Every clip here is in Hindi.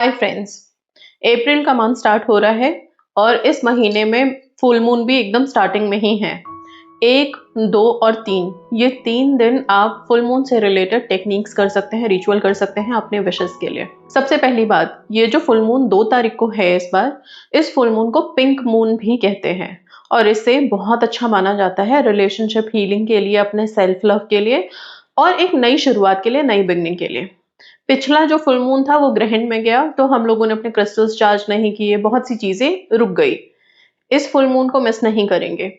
Hi friends. अप्रैल का मंथ स्टार्ट हो रहा है और इस महीने में फुल मून भी एकदम स्टार्टिंग में ही है। 1, 2 और 3 ये 3 दिन आप फुल मून से रिलेटेड टेक्निक्स कर सकते हैं, रिचुअल कर सकते हैं अपने विशेस के लिए। सबसे पहली बात, ये जो फुल मून 2 तारीख को है इस बार, इस फुल मून को पिंक मून भी कहते हैं और इसे बहुत अच्छा माना जाता है रिलेशनशिप हीलिंग के लिए, अपने सेल्फ लव के लिए और एक नई शुरुआत के लिए, नई बिगनिंग के लिए। पिछला जो फुल मून था वो ग्रहण में गया तो हम लोगों ने अपने क्रिस्टल्स चार्ज नहीं किए, बहुत सी चीजें रुक गई। इस फुल मून को मिस नहीं करेंगे।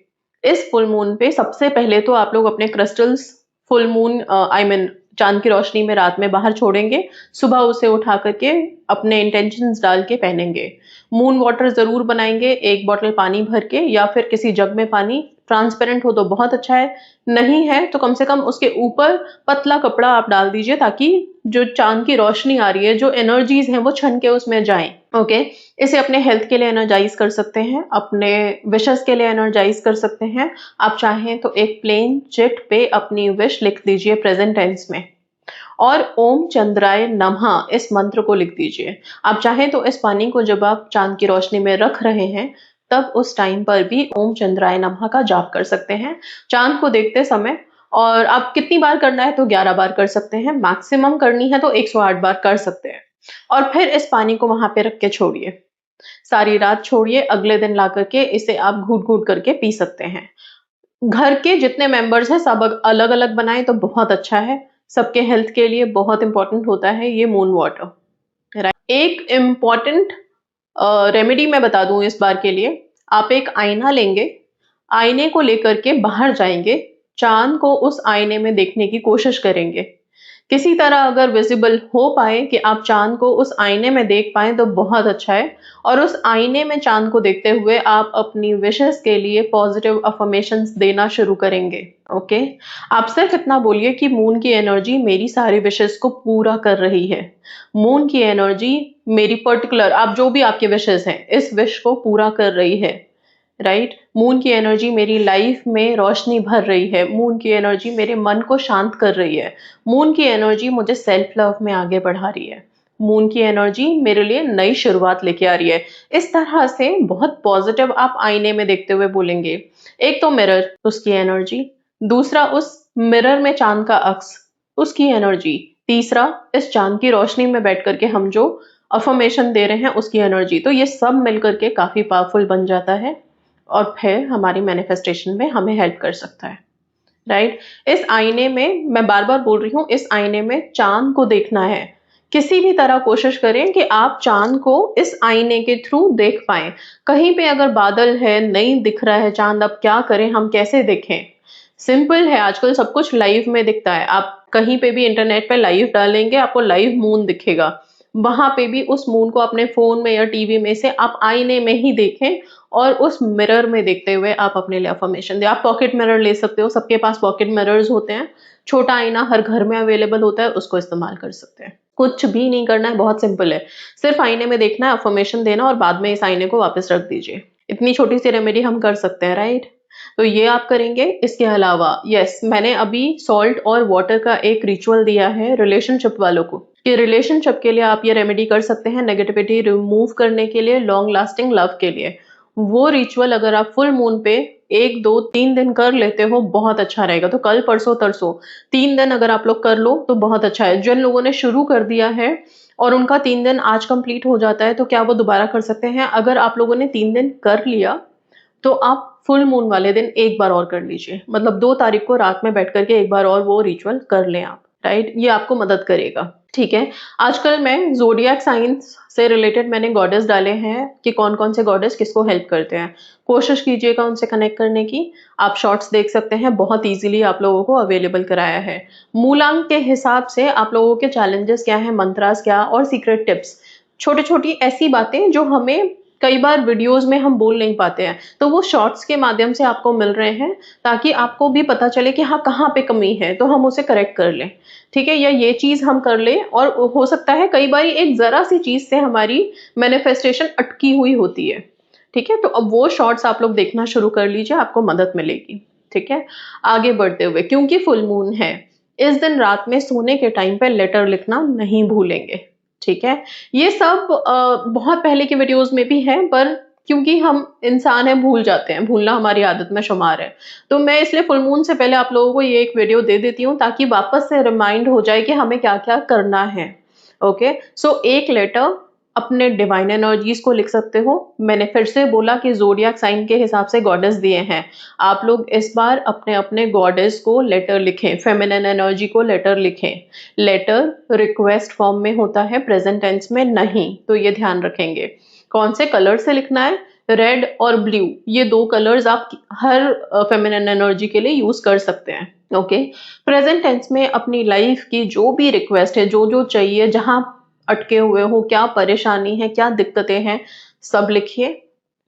इस फुल मून पे सबसे पहले तो आप लोग अपने crystals full moon I mean चांद की रोशनी में रात में बाहर छोड़ेंगे। सुबह उसे उठा करके अपने इंटेंशंस डाल के पहनेंगे। मून वाटर जरूर बनाएंगे, 1 बॉटल पानी भर के या फिर किसी जग में पानी, ट्रांसपेरेंट हो तो बहुत अच्छा है, नहीं है तो कम से कम उसके ऊपर पतला कपड़ा आप डाल दीजिए ताकि जो चांद की रोशनी आ रही है, जो एनर्जीज हैं वो छन के उसमें जाएं। ओके, इसे अपने हेल्थ के लिए एनर्जाइज कर सकते हैं, अपने विशेस के लिए एनर्जाइज कर सकते हैं। आप चाहें तो एक प्लेन चिट पे अपनी विश लिख दीजिए प्रेजेंट टेंस में और ओम चंद्राय नमः इस मंत्र को लिख दीजिए। आप चाहें तो इस पानी को जब आप चांद की रोशनी में रख रहे हैं तब उस टाइम पर भी ओम चंद्राय नमः का जाप कर सकते हैं चांद को देखते समय। और आप कितनी बार करना है तो 11 बार कर सकते हैं, मैक्सिमम करनी है तो 108 बार कर सकते हैं। और फिर इस पानी को वहां पे रख के छोड़िए, सारी रात छोड़िए। अगले दिन ला करके इसे आप घूट घूट करके पी सकते हैं। घर के जितने मेंबर्स हैं सब अलग अलग बनाएं तो बहुत अच्छा है, सबके हेल्थ के लिए बहुत इंपॉर्टेंट होता है ये मून वाटर, राइट। एक इम्पॉर्टेंट रेमेडी मैं बता दूं इस बार के लिए। आप एक आईना लेंगे, आईने को लेकर के बाहर जाएंगे, चांद को उस आईने में देखने की कोशिश करेंगे। किसी तरह अगर विजिबल हो पाए कि आप चांद को उस आईने में देख पाए तो बहुत अच्छा है। और उस आईने में चांद को देखते हुए आप अपनी विशेस के लिए पॉजिटिव अफर्मेशंस देना शुरू करेंगे। ओके, आप सिर्फ इतना बोलिए कि मून की एनर्जी मेरी सारी विशेस को पूरा कर रही है। मून की एनर्जी मेरी पर्टिकुलर, आप जो भी आपके विशेस हैं, इस विश को पूरा कर रही है, राइट। मून की एनर्जी मेरी लाइफ में रोशनी भर रही है, मून की एनर्जी मेरे मन को शांत कर रही है, मून की एनर्जी मुझे सेल्फ लव में आगे बढ़ा रही है, मून की एनर्जी मेरे लिए नई शुरुआत लेके आ रही है। इस तरह से बहुत पॉजिटिव आप आईने में देखते हुए बोलेंगे। एक तो मिरर, उसकी एनर्जी। दूसरा, उस मिरर में चांद का अक्स, उसकी एनर्जी। तीसरा, इस चांद की रोशनी में बैठ करके हम जो अफर्मेशन दे रहे हैं उसकी एनर्जी। तो ये सब मिलकर के काफी पावरफुल बन जाता है और फिर हमारी मैनिफेस्टेशन में हमें हेल्प कर सकता है, राइट। इस आईने में, मैं बार बार बोल रही हूँ, इस आईने में चांद को देखना है। किसी भी तरह कोशिश करें कि आप चांद को इस आईने के थ्रू देख पाएं। कहीं पे अगर बादल है, नहीं दिख रहा है चांद, अब क्या करें, हम कैसे देखें? सिंपल है, आजकल सब कुछ लाइव में दिखता है। आप कहीं पे भी इंटरनेट पे लाइव डालेंगे, आपको लाइव मून दिखेगा। वहां पे भी उस मून को अपने फोन में या टीवी में से आप आईने में ही देखें और उस मिरर में देखते हुए आप अपने लिए अफर्मेशन दें। आप पॉकेट मिरर ले सकते हो, सबके पास पॉकेट मिरर्स होते हैं। छोटा आईना हर घर में अवेलेबल होता है, उसको इस्तेमाल कर सकते हैं। कुछ भी नहीं करना है, बहुत सिंपल है। सिर्फ आईने में देखना है, अफर्मेशन देना और बाद में इस आईने को वापस रख दीजिए। इतनी छोटी सी रेमेडी हम कर सकते हैं, राइट। तो ये आप करेंगे। इसके अलावा यस, मैंने अभी सॉल्ट और वाटर का एक रिचुअल दिया है रिलेशनशिप वालों को कि रिलेशनशिप के लिए आप ये रेमेडी कर सकते हैं, नेगेटिविटी रिमूव करने के लिए, लॉन्ग लास्टिंग लव के लिए। वो रिचुअल अगर आप फुल मून पे 1, 2, 3 दिन कर लेते हो बहुत अच्छा रहेगा। तो कल परसों तरसों 3 दिन अगर आप लोग कर लो तो बहुत अच्छा है। जिन लोगों ने शुरू कर दिया है और उनका 3 दिन आज कंप्लीट हो जाता है तो क्या वो दोबारा कर सकते हैं? अगर आप लोगों ने 3 दिन कर लिया तो आप फुल मून वाले दिन एक बार और कर लीजिए, मतलब 2 तारीख को रात में बैठ करके एक बार और वो रिचुअल कर लें आप, राइट। ये आपको मदद करेगा, ठीक है। आजकल मैं जोडियक साइंस से रिलेटेड मैंने गॉडेस डाले हैं कि कौन कौन से गॉडेस किसको हेल्प करते हैं। कोशिश कीजिएगा उनसे कनेक्ट करने की। आप शॉर्ट्स देख सकते हैं, बहुत इजीली आप लोगों को अवेलेबल कराया है। मूलांक के हिसाब से आप लोगों के चैलेंजेस क्या है, मंत्रास क्या और सीक्रेट टिप्स, छोटी छोटी ऐसी बातें जो हमें कई बार वीडियोस में हम बोल नहीं पाते हैं, तो वो शॉर्ट्स के माध्यम से आपको मिल रहे हैं ताकि आपको भी पता चले कि हाँ कहाँ पे कमी है तो हम उसे करेक्ट कर लें, ठीक है। या ये चीज हम कर लें। और हो सकता है कई बार एक जरा सी चीज से हमारी मैनिफेस्टेशन अटकी हुई होती है, ठीक है। तो अब वो शॉर्ट्स आप लोग देखना शुरू कर लीजिए, आपको मदद मिलेगी, ठीक है। आगे बढ़ते हुए, क्योंकि फुल मून है, इस दिन रात में सोने के टाइम पे लेटर लिखना नहीं भूलेंगे, ठीक है। ये सब बहुत पहले की वीडियोस में भी है, पर क्योंकि हम इंसान हैं भूल जाते हैं, भूलना हमारी आदत में शुमार है। तो मैं इसलिए फुल मून से पहले आप लोगों को ये एक वीडियो दे देती हूँ ताकि वापस से रिमाइंड हो जाए कि हमें क्या-क्या करना है। ओके, सो एक लेटर अपने डिवाइन एनर्जीज को लिख सकते हो। मैंने फिर से बोला कि ज़ोडिएक साइन के हिसाब से गॉडेस दिए हैं। आप लोग इस बार अपने-अपने गॉडेस को लेटर लिखें, फेमिनिन एनर्जी को लेटर लिखें। लेटर रिक्वेस्ट फॉर्म में होता है, प्रेजेंट टेंस में नहीं, तो ये ध्यान रखेंगे। कौन से कलर से लिखना है? रेड और ब्लू, ये 2 कलर्स आप हर फेमिनिन एनर्जी के लिए यूज कर सकते हैं। ओके, प्रेजेंट टेंस में अपनी लाइफ की जो भी रिक्वेस्ट है, जो चाहिए, जहां अटके हुए हो, क्या परेशानी है, क्या दिक्कतें हैं, सब लिखिए।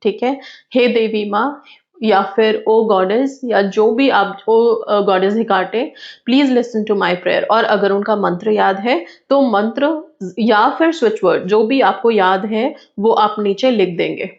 ठीक है। हे देवी माँ, या फिर ओ गॉडेस, या जो भी आप O goddess Hecate, please listen to my prayer. और अगर उनका मंत्र याद है तो मंत्र या फिर स्विच वर्ड जो भी आपको याद है वो आप नीचे लिख देंगे।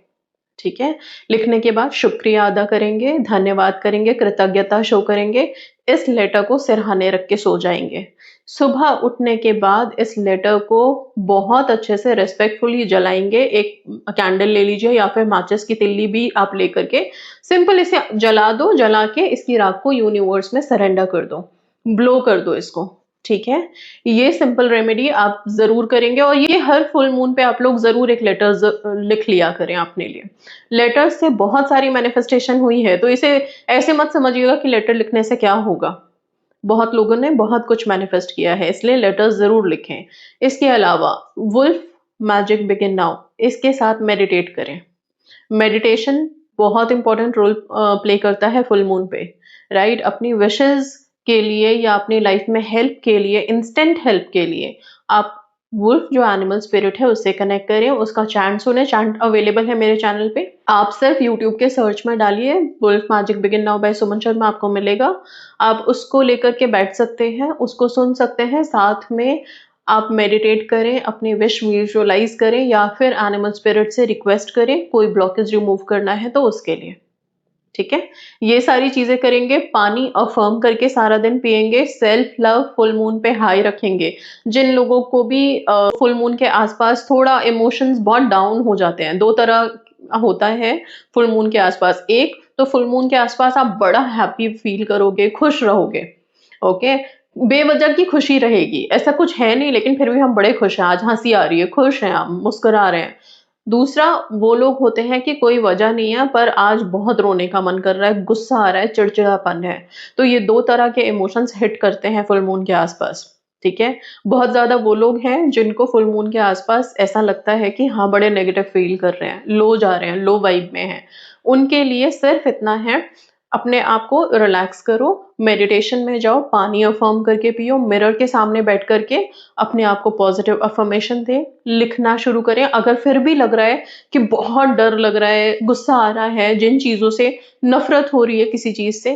ठीक है। लिखने के बाद शुक्रिया अदा करेंगे, धन्यवाद करेंगे, कृतज्ञता शो करेंगे। इस लेटर को सिरहाने रख के सो जाएंगे। सुबह उठने के बाद इस लेटर को बहुत अच्छे से रेस्पेक्टफुली जलाएंगे। एक कैंडल ले लीजिए या फिर माचिस की तिल्ली भी आप लेकर के सिंपल इसे जला दो। जला के इसकी राख को यूनिवर्स में सरेंडर कर दो, ब्लो कर दो इसको। ठीक है। ये सिंपल रेमेडी आप जरूर करेंगे और ये हर फुल मून पे आप लोग जरूर एक लेटर लिख लिया करें अपने लिए। लेटर से बहुत सारी मैनिफेस्टेशन हुई है, तो इसे ऐसे मत समझिएगा कि लेटर लिखने से क्या होगा। बहुत लोगों ने बहुत कुछ मैनिफेस्ट किया है, इसलिए लेटर्स जरूर लिखें। इसके अलावा वुल्फ मैजिक बिगिन नाउ, इसके साथ मेडिटेट करें। मेडिटेशन बहुत इंपॉर्टेंट रोल प्ले करता है फुल मून पे, राइट। अपनी विशेस के लिए या अपनी लाइफ में हेल्प के लिए, इंस्टेंट हेल्प के लिए आप वुल्फ जो एनिमल स्पिरिट है उससे कनेक्ट करें, उसका चैंट सुने। चैंट अवेलेबल है मेरे चैनल पे, आप सिर्फ यूट्यूब के सर्च में डालिए wolf magic begin now by Suman Sharma, आपको मिलेगा। आप उसको लेकर के बैठ सकते हैं, उसको सुन सकते हैं, साथ में आप मेडिटेट करें, अपनी विश विजुअलाइज करें या फिर एनिमल स्पिरिट से रिक्वेस्ट करें कोई ब्लॉकेज रिमूव करना है तो उसके लिए। ठीक है। ये सारी चीजें करेंगे। पानी अफर्म करके सारा दिन पिएंगे। सेल्फ लव फुल मून पे हाई रखेंगे। जिन लोगों को भी फुल मून के आसपास थोड़ा इमोशंस बहुत डाउन हो जाते हैं, 2 तरह होता है फुल मून के आसपास। एक तो फुल मून के आसपास आप बड़ा हैप्पी फील करोगे, खुश रहोगे। ओके, बेवजह की खुशी रहेगी, ऐसा कुछ है नहीं लेकिन फिर भी हम बड़े खुश हैं, आज हंसी आ रही है, खुश हैं, हम मुस्कुरा रहे हैं। दूसरा वो लोग होते हैं कि कोई वजह नहीं है पर आज बहुत रोने का मन कर रहा है, गुस्सा आ रहा है, चिड़चिड़ापन है। तो ये 2 तरह के इमोशंस हिट करते हैं फुल मून के आसपास। ठीक है। बहुत ज्यादा वो लोग हैं जिनको फुल मून के आसपास ऐसा लगता है कि हाँ बड़े नेगेटिव फील कर रहे हैं, लो जा रहे हैं, लो वाइब में हैं। उनके लिए सिर्फ इतना है, अपने आप को रिलैक्स करो, मेडिटेशन में जाओ, पानी अफर्म करके पियो, मिरर के सामने बैठ करके अपने आप को पॉजिटिव अफर्मेशन दें, लिखना शुरू करें। अगर फिर भी लग रहा है कि बहुत डर लग रहा है, गुस्सा आ रहा है, जिन चीजों से नफरत हो रही है किसी चीज से,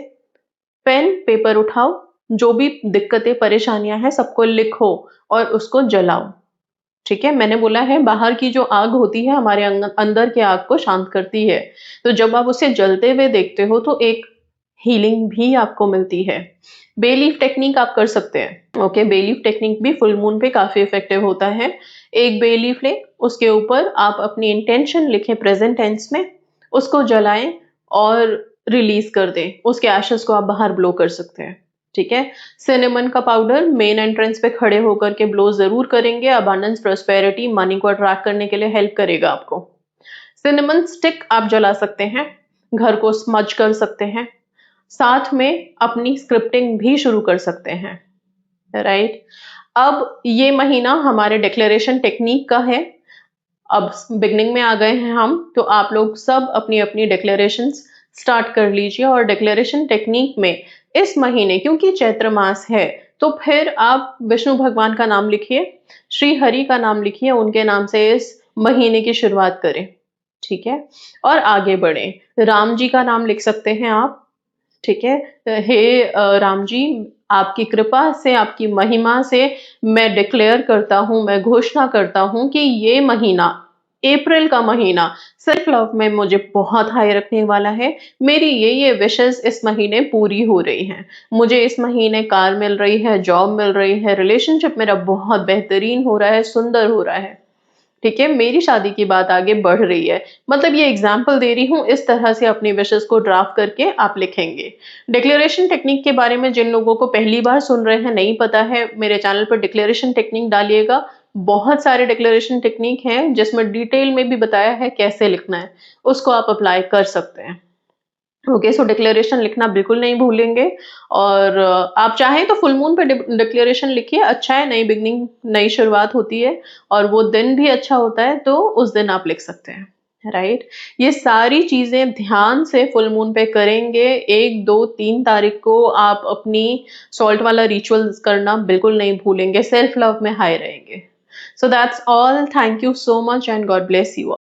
पेन पेपर उठाओ, जो भी दिक्कतें परेशानियां हैं सबको लिखो और उसको जलाओ। ठीक है। मैंने बोला है बाहर की जो आग होती है हमारे अंदर के आग को शांत करती है, तो जब आप उसे जलते हुए देखते हो तो एक हीलिंग भी आपको मिलती है। बेलीफ टेक्निक आप कर सकते हैं। ओके, बेलीफ टेक्निक भी फुल मून पे काफी इफेक्टिव होता है। एक बेलीफ ले, उसके ऊपर आप अपनी इंटेंशन लिखें प्रेजेंट टेंस में, उसको जलाएं और रिलीज कर दें। उसके एशेस को आप बाहर ब्लो कर सकते हैं। ठीक है। सिनेमन का पाउडर मेन एंट्रेंस पे खड़े होकर के ब्लो जरूर करेंगे। अबांडेंस, प्रोस्पेरिटी, मनी को अट्रैक्ट करने के लिए हेल्प करेगा आपको। सिनेमन स्टिक आप जला सकते हैं, घर को स्मज कर सकते हैं, साथ में अपनी स्क्रिप्टिंग भी शुरू कर सकते हैं। राइट। अब ये महीना हमारे डिक्लेरेशन टेक्निक का है। अब बिगनिंग में आ गए हैं हम, तो आप लोग सब अपनी अपनी डिक्लेरेशंस स्टार्ट कर लीजिए। और डिक्लेरेशन टेक्निक में इस महीने क्योंकि चैत्र मास है तो फिर आप विष्णु भगवान का नाम लिखिए, श्री हरि का नाम लिखिए, उनके नाम से इस महीने की शुरुआत करें। ठीक है। और आगे बढ़े, राम जी का नाम लिख सकते हैं आप। ठीक है। हे राम जी, आपकी कृपा से, आपकी महिमा से मैं डिक्लेयर करता हूं, मैं घोषणा करता हूं कि ये महीना अप्रैल का महीना सेल्फ लव में मुझे बहुत हाई रखने वाला है। मेरी ये विशेस इस महीने पूरी हो रही हैं। मुझे इस महीने कार मिल रही है, जॉब मिल रही है, रिलेशनशिप मेरा बहुत बेहतरीन हो रहा है, सुंदर हो रहा है। ठीक है, मेरी शादी की बात आगे बढ़ रही है। मतलब ये एग्जाम्पल दे रही हूँ, इस तरह से अपनी विशेस को ड्राफ्ट करके आप लिखेंगे। डिक्लेरेशन टेक्निक के बारे में जिन लोगों को पहली बार सुन रहे हैं, नहीं पता है, मेरे चैनल पर डिक्लेरेशन टेक्निक डालिएगा। बहुत सारे डिक्लेरेशन टेक्निक हैं जिसमें डिटेल में भी बताया है कैसे लिखना है, उसको आप अप्लाई कर सकते हैं। ओके, सो डिक्लेरेशन लिखना बिल्कुल नहीं भूलेंगे। और आप चाहें तो फुल मून पे डिक्लेरेशन लिखिए, अच्छा है, नई बिगनिंग, नई शुरुआत होती है और वो दिन भी अच्छा होता है, तो उस दिन आप लिख सकते हैं। राइट, ये सारी चीजें ध्यान से फुल मून पे करेंगे। 1, 2, 3 तारीख को आप अपनी सॉल्ट वाला रिचुअल्स करना बिल्कुल नहीं भूलेंगे, सेल्फ लव में हाई रहेंगे। So that's all, thank you so much and God bless you.